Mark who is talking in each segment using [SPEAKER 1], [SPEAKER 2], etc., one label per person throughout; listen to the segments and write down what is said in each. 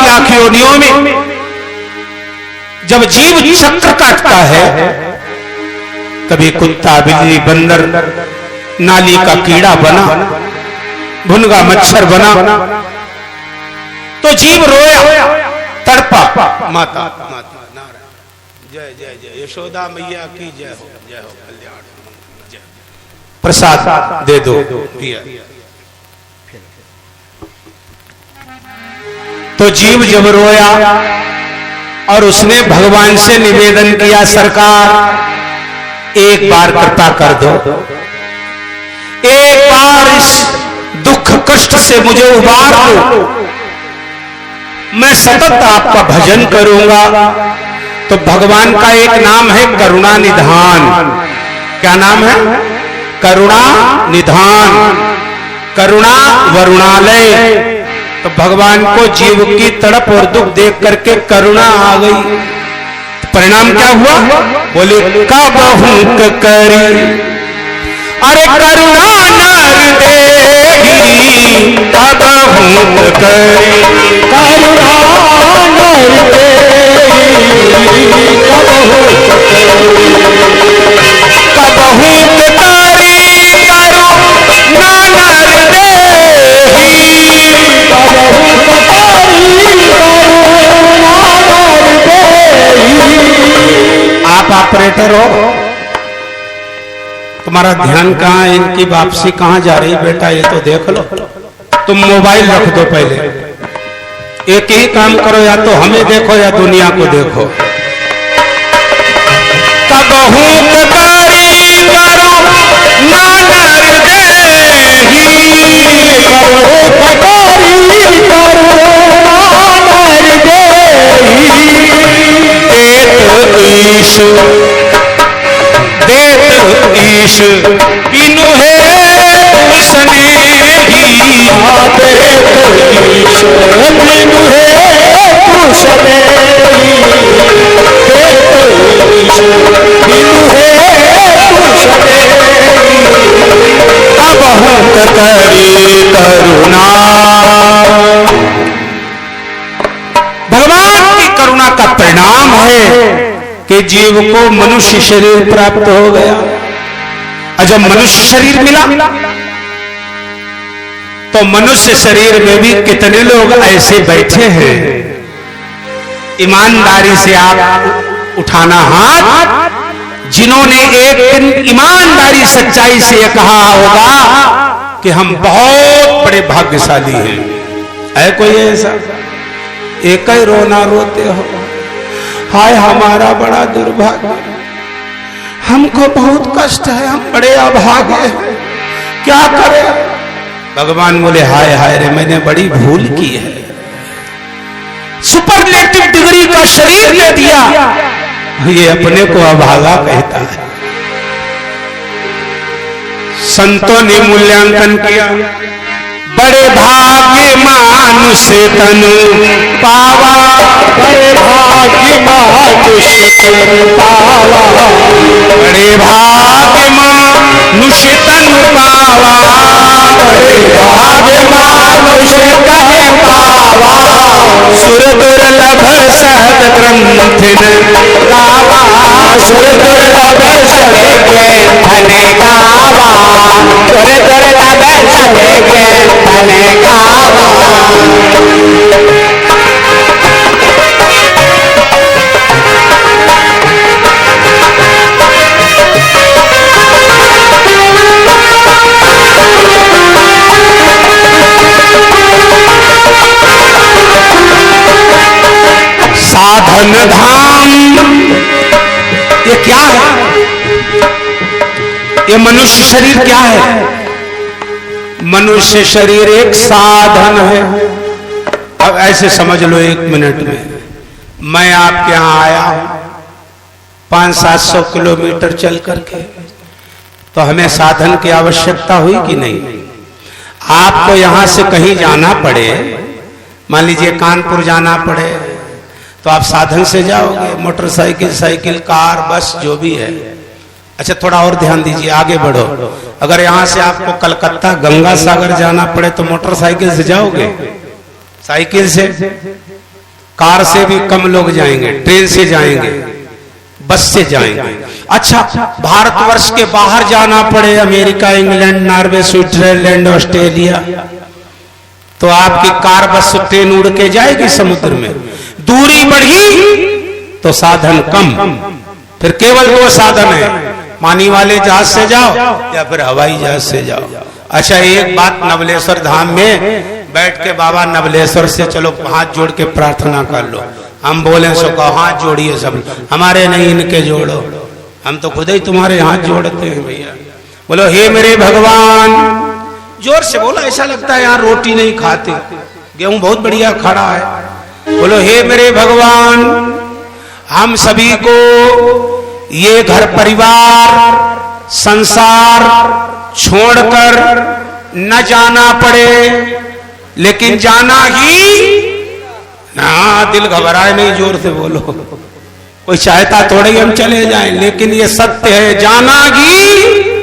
[SPEAKER 1] लाख योनियों में जब जीव चक्र काटता है, कभी कुत्ता, बिल्ली, बंदर, नाली का कीड़ा बना, भुनगा मच्छर बना, तो जीव रोया, तड़पा। माता नारायण, जय जय जय यशोदा मैया की जय हो, जय हो, कल्याण, जय। प्रसाद दे दो पिया। तो जीव जब रोया और उसने भगवान से निवेदन किया, सरकार एक बार कृपा कर दो, एक बार इस दुख कष्ट से मुझे उबार दो, मैं सतत आपका भजन करूंगा। तो भगवान का एक नाम है करुणा निधान। क्या नाम है? करुणा निधान, करुणा वरुणालय। तो भगवान को जीव की तड़प और दुख देख करके करुणा आ गई। परिणाम क्या हुआ? बोले कबहू करी, अरे करुणा नर देहि, कबहू करी, करुणा नर देहि, कबहू करी, करुणा नर देहि, आप ऑपरेटर हो, तुम्हारा ध्यान कहाँ है? इनकी वापसी कहाँ जा रही बेटा, ये तो देख लो। तुम मोबाइल रख दो पहले, एक ही काम करो, या तो हमें देखो या दुनिया को देखो। कबहू करी करुणा नर देहि, कबहू करी करुणा नर देहि, देत ईश, देत ईश बिनु है स्नेही, देत ईश बिनु है स्नेही, देत ईश बिनु है स्नेही, कबहू करी करुणा। भगवान की करुणा का परिणाम है कि जीव को मनुष्य शरीर प्राप्त हो गया। और जब मनुष्य शरीर मिला तो मनुष्य शरीर में भी कितने लोग ऐसे बैठे हैं, ईमानदारी से आप उठाना हाथ, जिन्होंने एक दिन ईमानदारी सच्चाई से यह कहा होगा कि हम बहुत बड़े भाग्यशाली हैं। है कोई ऐसा? एक ही रोना रोते हो, हाय हमारा बड़ा दुर्भाग्य, हमको बहुत कष्ट है, हम बड़े अभागे हैं, क्या करें? भगवान बोले हाय हाय रे, मैंने बड़ी भूल की है। सुपरलेटिव डिग्री का शरीर दे दिया, ये अपने को अभागा कहता है। संतों ने मूल्यांकन किया, बड़े भाग्य मानुष तनु पावा, बड़े भाग्य मानुष तनु पावा, बड़े भाग्य मानुष तनु पावा, बड़े भाग्य मानुष कहे पावा, सुर दुर्लभ सद ग्रंथिन गावा, सुर दुर्लभ सद ग्रंथिन गावा, सुर दुर्लभ सद ग्रंथिन गावा। साधन धाम, ये क्या है? ये मनुष्य शरीर क्या है? मनुष्य शरीर एक साधन है। अब ऐसे समझ लो, एक मिनट में मैं आपके यहां आया 500-700 किलोमीटर चल करके, तो हमें साधन की आवश्यकता हुई कि नहीं? आपको यहां से कहीं जाना पड़े, मान लीजिए कानपुर जाना पड़े, तो आप साधन से जाओगे, मोटरसाइकिल, साइकिल, कार, बस, जो भी है। अच्छा थोड़ा और ध्यान दीजिए, आगे बढ़ो। अगर यहां से आपको कलकत्ता गंगा सागर जाना पड़े तो मोटरसाइकिल से जाओगे? साइकिल से? कार से भी कम लोग जाएंगे, ट्रेन से जाएंगे, बस से जाएंगे। अच्छा, भारतवर्ष के बाहर जाना पड़े, America, England, Norway, Switzerland, Australia, तो आपकी कार, बस, ट्रेन उड़ के जाएगी समुद्र में। दूरी बढ़ी तो साधन कम, फिर केवल दो साधन है, पानी वाले जहाज से जाओ या फिर हवाई जहाज से जाओ। अच्छा, एक बात, नवलेश्वर धाम में बैठ के बाबा नवलेश्वर से चलो हाथ जोड़ के प्रार्थना कर लो, हम बोले सो कहो हाथ जोड़िए सब, हमारे नहीं इनके जोड़ो, हम तो खुद ही तुम्हारे हाथ जोड़ते हैं भैया। बोलो हे मेरे भगवान, जोर से बोलो, ऐसा लगता है यहाँ रोटी नहीं खाते, गेहूं बहुत बढ़िया खड़ा है। बोलो हे मेरे भगवान, हम सभी को ये घर परिवार संसार छोड़कर न जाना पड़े, लेकिन जाना ही ना, दिल घबराए नहीं, जोर से बोलो, कोई चाहता थोड़े ही हम चले जाएं, लेकिन ये सत्य है, जाना ही।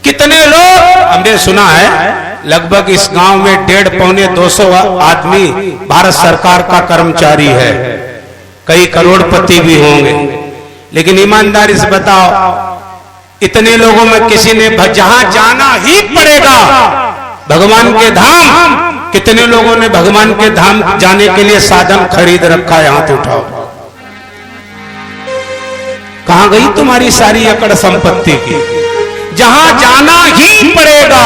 [SPEAKER 1] कितने लोग, हमने सुना है लगभग इस गांव में 150-200 आदमी भारत सरकार का कर्मचारी है, कई करोड़पति भी होंगे, लेकिन ईमानदारी से बताओ, इतने लोगों में किसी ने जहां जाना ही पड़ेगा भगवान के धाम, कितने लोगों ने भगवान के धाम जाने के लिए साधन खरीद रखा है? हाथ उठाओ। कहां गई तुम्हारी सारी एकड़ संपत्ति की? जहां जाना ही पड़ेगा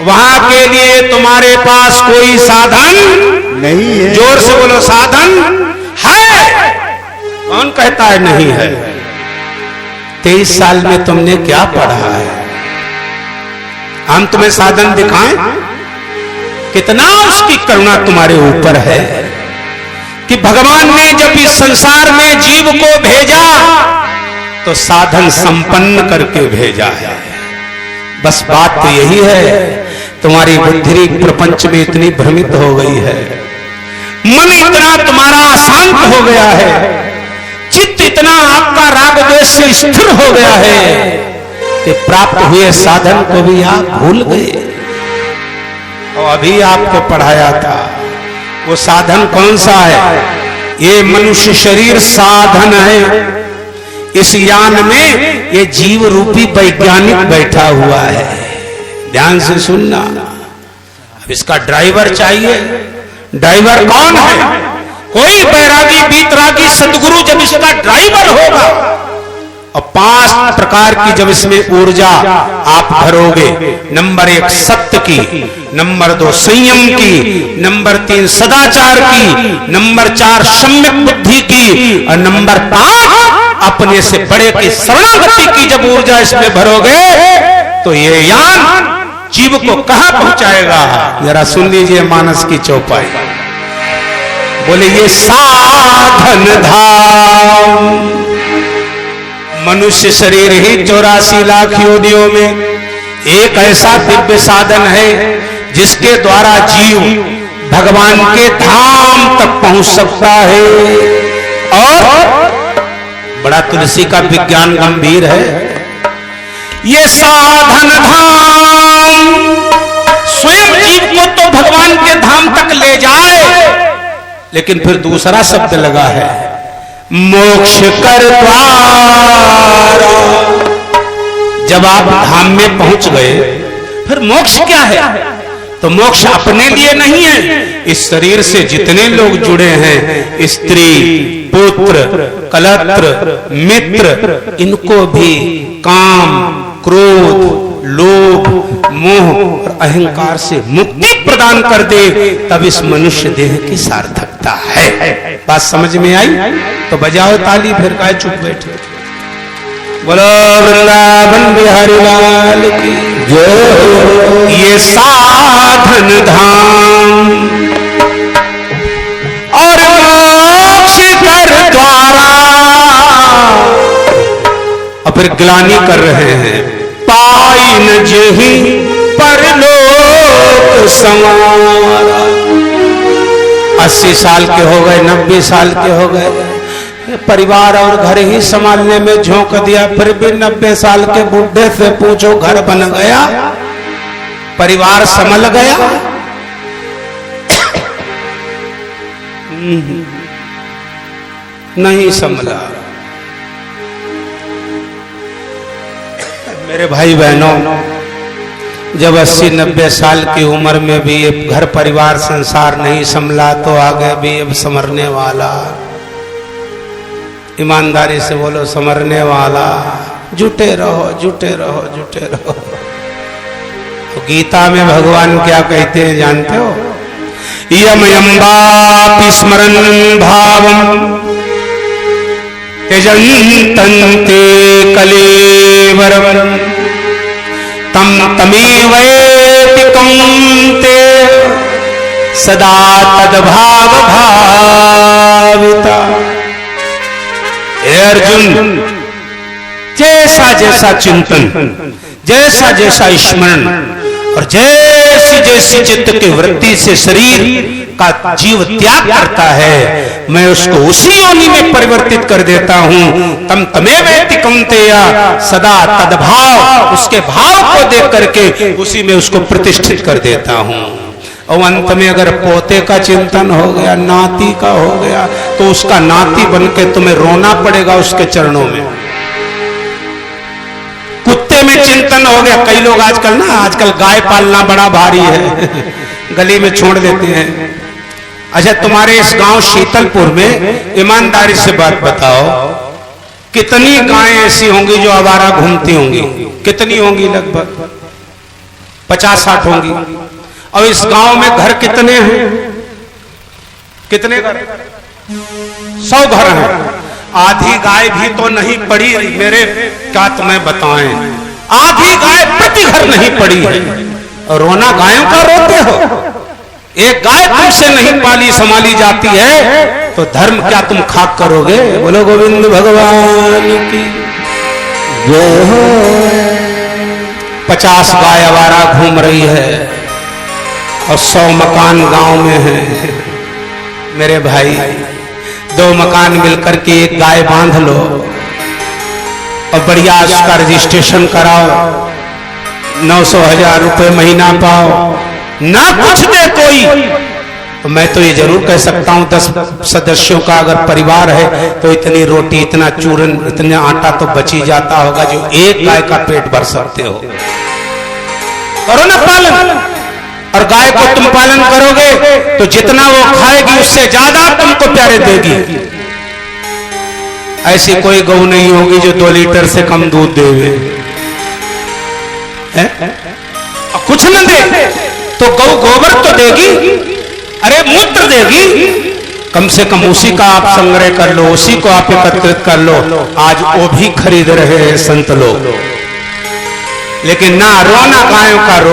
[SPEAKER 1] वहां के लिए तुम्हारे पास कोई साधन नहीं है। जोर से बोलो, साधन है। कौन कहता है नहीं है? 23 साल में तुमने क्या पढ़ा है? हम तुम्हें साधन दिखाएं? कितना उसकी करुणा तुम्हारे ऊपर है कि भगवान ने जब इस संसार में जीव को भेजा तो साधन संपन्न करके भेजा है। बस बात तो यही है, तुम्हारी बुद्धि प्रपंच में इतनी भ्रमित हो गई है, मन इतना तुम्हारा अशांत हो गया है, चित्त इतना आपका राग द्वेष से स्थिर हो गया है कि प्राप्त हुए साधन को भी आप भूल गए। और अभी आपको पढ़ाया था, वो साधन कौन सा है? ये मनुष्य शरीर साधन है। इस यान में ये जीव रूपी वैज्ञानिक बैठा हुआ है। ध्यान से सुनना, अब इसका ड्राइवर चाहिए। ड्राइवर कौन है? कोई बैरागी बीतरागी सदगुरु जब इसका ड्राइवर होगा और 5 प्रकार की जब इसमें ऊर्जा आप भरोगे, नंबर 1 सत्य की, नंबर 2 संयम की, नंबर 3 सदाचार की, नंबर 4 सम्यक बुद्धि की, और नंबर 5 अपने से बड़े की शरणागति की जब ऊर्जा इसमें भरोगे तो ये यान जीव को कहां पहुंचाएगा? जरा सुन लीजिए मानस की चौपाई। बोले ये साधन धाम, मनुष्य शरीर ही 84 लाख योनियों में एक ऐसा दिव्य साधन है जिसके द्वारा जीव भगवान के धाम तक पहुंच सकता है। और बड़ा तुलसी का विज्ञान गंभीर है। ये साधन धाम स्वयं जीव को तो भगवान के धाम तक ले जाए, लेकिन फिर दूसरा शब्द लगा है, मोक्ष कर द्वार। जब आप धाम में पहुंच गए फिर मोक्ष क्या है? तो मोक्ष अपने लिए नहीं है। इस शरीर से जितने लोग जुड़े हैं, स्त्री, पुत्र, कलत्र, मित्र, इनको भी काम, क्रोध, लोभ, मोह और अहंकार से मुक्ति प्रदान कर दे, तब इस मनुष्य देह की सार्थकता है। बात समझ में आई? तो बजाओ ताली, फिर काय चुप बैठे। बोलो वृंदावन बिहारी लाल की जय। ये साधन धाम और मोक्ष कर द्वारा। और फिर ग्लानि कर रहे हैं, पाई न जेहि परलोक संवारा। 80 साल के हो गए, 90 साल के हो गए, परिवार और घर ही संभालने में झोंक दिया, फिर भी 90 साल के बूढ़े से पूछो घर बन गया, परिवार संभल गया? नहीं संभला। मेरे भाई बहनों, जब 80-90 साल की उम्र में भी घर परिवार संसार नहीं संभला तो आगे भी अब संवरने वाला। ईमानदारी से बोलो, संवरने वाला। जुटे रहो, जुटे रहो, जुटे रहो। तो गीता में भगवान क्या कहते हैं जानते हो? यमयम्बापि स्मरन् भावम् त्यजन्तन्ते कलेवरम् तम तमेवैति कौन्तेय सदा तद्भाव भाविता। हे अर्जुन, जैसा जैसा चिंतन, जैसा जैसा स्मरण और जैसी जैसी चित्त की वृत्ति से शरीर का जीव त्याग करता है, मैं उसको उसी योनि में परिवर्तित कर देता हूं। तम तमेवैति कौन्तेय सदा तद्भाव, उसके भाव को देख करके उसी में उसको प्रतिष्ठित कर देता हूं। और अंत में अगर पोते का चिंतन हो गया, नाती का हो गया, तो उसका नाती बनके तुम्हें रोना पड़ेगा उसके चरणों में। कुत्ते में चिंतन हो गया, कई लोग आजकल गाय पालना बड़ा भारी है, गली में छोड़ देते हैं। अच्छा, तुम्हारे इस गांव शीतलपुर में ईमानदारी से बात बताओ, कितनी गायें ऐसी होंगी जो आवारा घूमती होंगी? कितनी होंगी? लगभग 50-60 होंगी। और इस गांव में घर कितने हैं? कितने घर? 100 घर हैं। आधी गाय भी तो नहीं पड़ी मेरे, क्या तुम्हें बताएं, आधी गाय प्रति घर नहीं पड़ी है। और रोना गायों का रोते हो? एक गाय तुमसे नहीं पाली संभाली जाती है तो धर्म क्या तुम खाक करोगे? बोलो गोविंद भगवान की जय हो। 50 गाय आवारा घूम रही है और 100 मकान गांव में है। मेरे भाई, 2 मकान मिलकर के एक गाय बांध लो और बढ़िया उसका रजिस्ट्रेशन कराओ, 900-1000 रुपए महीना पाओ, ना कुछ दे कोई, तो मैं तो ये जरूर कह सकता हूं 10 सदस्यों का अगर परिवार है तो इतनी रोटी, इतना चूरन, इतना आटा तो बच ही जाता होगा जो एक गाय का पेट भर सकते हो। करो ना पालन। और गाय को तुम पालन करोगे तो जितना वो खाएगी उससे ज्यादा तुमको प्यारे देगी। ऐसी कोई गौ नहीं होगी जो 2 लीटर से कम दूध देवे। कुछ न दे तो गौ गोबर तो देगी, अरे मूत्र देगी, कम से कम उसी का आप संग्रह कर लो, उसी को आप एकत्रित कर लो। आज वो भी खरीद रहे हैं संत लोग, लेकिन ना रोना गायों का रो